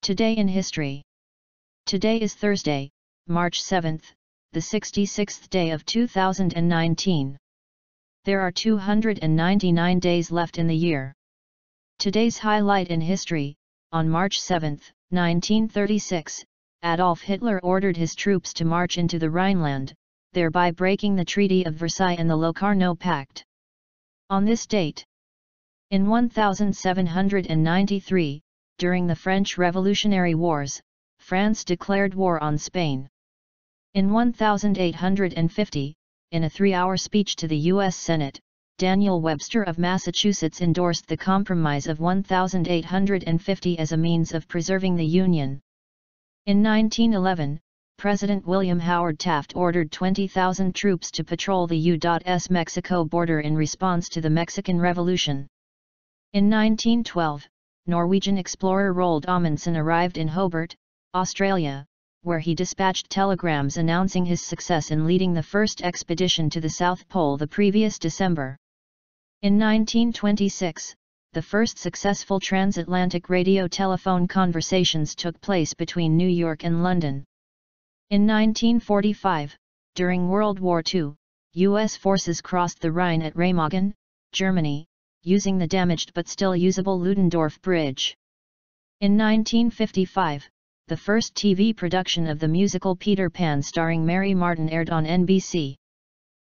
Today in history. Today is Thursday, March 7th, the 66th day of 2019. There are 299 days left in the year. Today's highlight in history: on March 7, 1936, Adolf Hitler ordered his troops to march into the Rhineland, thereby breaking the Treaty of Versailles and the Locarno Pact. On this date, in 1793, during the French Revolutionary Wars, France declared war on Spain. In 1850, in a 3-hour speech to the U.S. Senate, Daniel Webster of Massachusetts endorsed the Compromise of 1850 as a means of preserving the Union. In 1911, President William Howard Taft ordered 20,000 troops to patrol the U.S. Mexico border in response to the Mexican Revolution. In 1912, Norwegian explorer Roald Amundsen arrived in Hobart, Australia, where he dispatched telegrams announcing his success in leading the first expedition to the South Pole the previous December. In 1926, the first successful transatlantic radio-telephone conversations took place between New York and London. In 1945, during World War II, U.S. forces crossed the Rhine at Remagen, Germany, using the damaged but still usable Ludendorff Bridge. In 1955, the first TV production of the musical Peter Pan starring Mary Martin aired on NBC.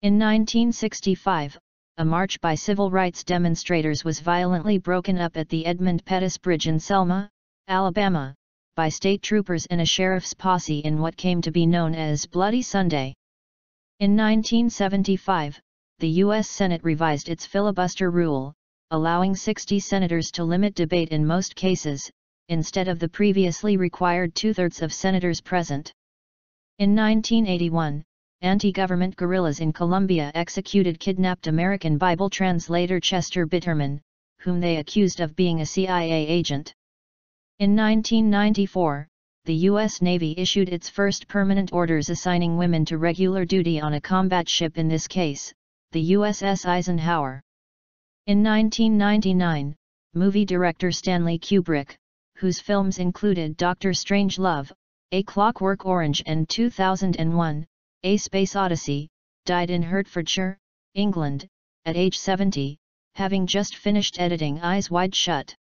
In 1965, a march by civil rights demonstrators was violently broken up at the Edmund Pettus Bridge in Selma, Alabama, by state troopers and a sheriff's posse in what came to be known as Bloody Sunday. In 1975, the U.S. Senate revised its filibuster rule, allowing 60 senators to limit debate in most cases, instead of the previously required 2/3 of senators present. In 1981, anti-government guerrillas in Colombia executed kidnapped American Bible translator Chester Bitterman, whom they accused of being a CIA agent. In 1994, the U.S. Navy issued its first permanent orders assigning women to regular duty on a combat ship, in this case, the USS Eisenhower. In 1999, movie director Stanley Kubrick, whose films included Dr. Strangelove, A Clockwork Orange and 2001, A Space Odyssey, died in Hertfordshire, England, at age 70, having just finished editing Eyes Wide Shut.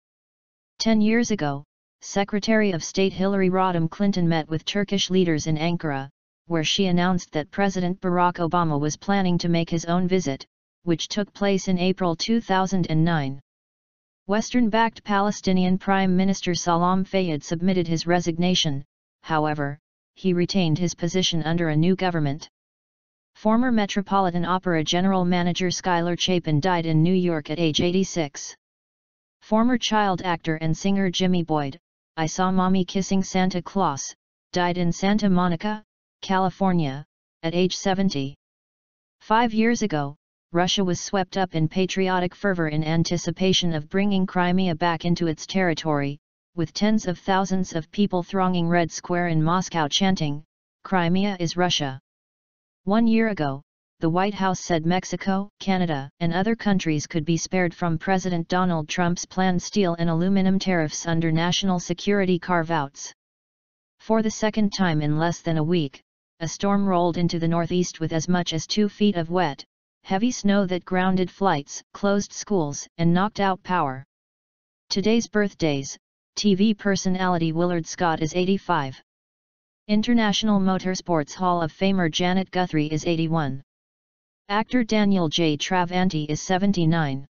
10 years ago, Secretary of State Hillary Rodham Clinton met with Turkish leaders in Ankara, where she announced that President Barack Obama was planning to make his own visit, which took place in April 2009. Western-backed Palestinian Prime Minister Salam Fayyad submitted his resignation, however, he retained his position under a new government. Former Metropolitan Opera General Manager Schuyler Chapin died in New York at age 86. Former child actor and singer Jimmy Boyd, I Saw Mommy Kissing Santa Claus, died in Santa Monica, California, at age 70. 5 years ago, Russia was swept up in patriotic fervor in anticipation of bringing Crimea back into its territory, with tens of thousands of people thronging Red Square in Moscow chanting, "Crimea is Russia." 1 year ago, the White House said Mexico, Canada, and other countries could be spared from President Donald Trump's planned steel and aluminum tariffs under national security carve-outs. For the second time in less than a week, a storm rolled into the Northeast with as much as 2 feet of wet, heavy snow that grounded flights, closed schools, and knocked out power. Today's birthdays: TV personality Willard Scott is 85. International Motorsports Hall of Famer Janet Guthrie is 81. Actor Daniel J. Travanti is 79.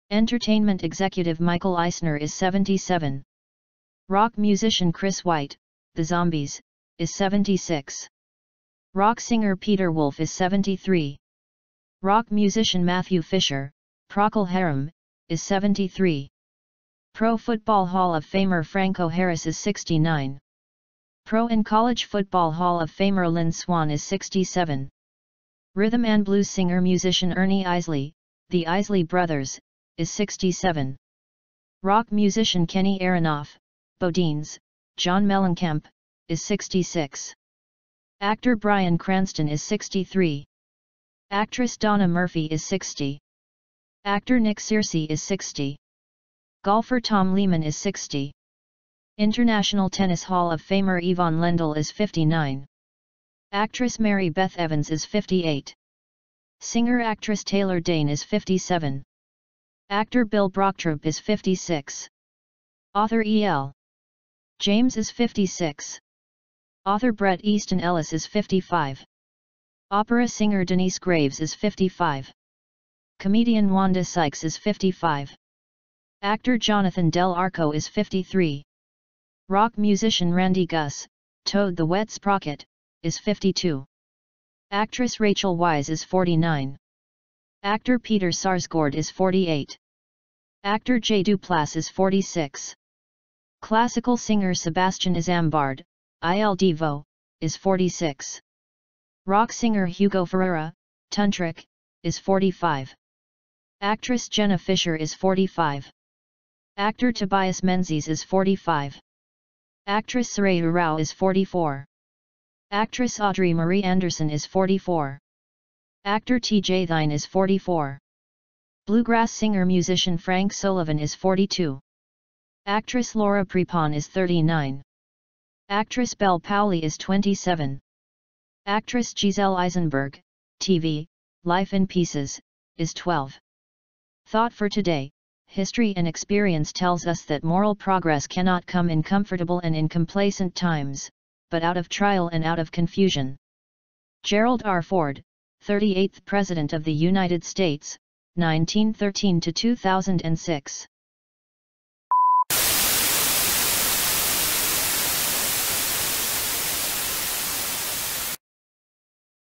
Entertainment executive Michael Eisner is 77. Rock musician Chris White, The Zombies, is 76. Rock singer Peter Wolf is 73. Rock musician Matthew Fisher, Procol Harum, is 73. Pro Football Hall of Famer Franco Harris is 69. Pro and College Football Hall of Famer Lynn Swann is 67. Rhythm and blues singer-musician Ernie Isley, the Isley Brothers, is 67. Rock musician Kenny Aronoff, Bodines, John Mellencamp, is 66. Actor Bryan Cranston is 63. Actress Donna Murphy is 60. Actor Nick Searcy is 60. Golfer Tom Lehman is 60. International Tennis Hall of Famer Yvonne Lendl is 59. Actress Mary Beth Evans is 58. Singer-actress Taylor Dayne is 57. Actor Bill Brocktrop is 56. Author E.L. James is 56. Author Bret Easton Ellis is 55. Opera singer Denise Graves is 55. Comedian Wanda Sykes is 55. Actor Jonathan Del Arco is 53. Rock musician Randy Gus, Toad the Wet Sprocket, is 52. Actress Rachel Weisz is 49. Actor Peter Sarsgaard is 48. Actor Jay Duplass is 46. Classical singer Sebastian Isambard, Il Divo, is 46. Rock singer Hugo Ferreira, Tuntrick, is 45. Actress Jenna Fischer is 45. Actor Tobias Menzies is 45. Actress Saraya Rao is 44. Actress Audrey Marie Anderson is 44. Actor T.J. Thine is 44. Bluegrass singer-musician Frank Sullivan is 42. Actress Laura Prepon is 39. Actress Belle Powley is 27. Actress Giselle Eisenberg, TV, Life in Pieces, is 12. Thought for today: history and experience tells us that moral progress cannot come in comfortable and in complacent times, but out of trial and out of confusion. Gerald R. Ford, 38th President of the United States, 1913 to 2006.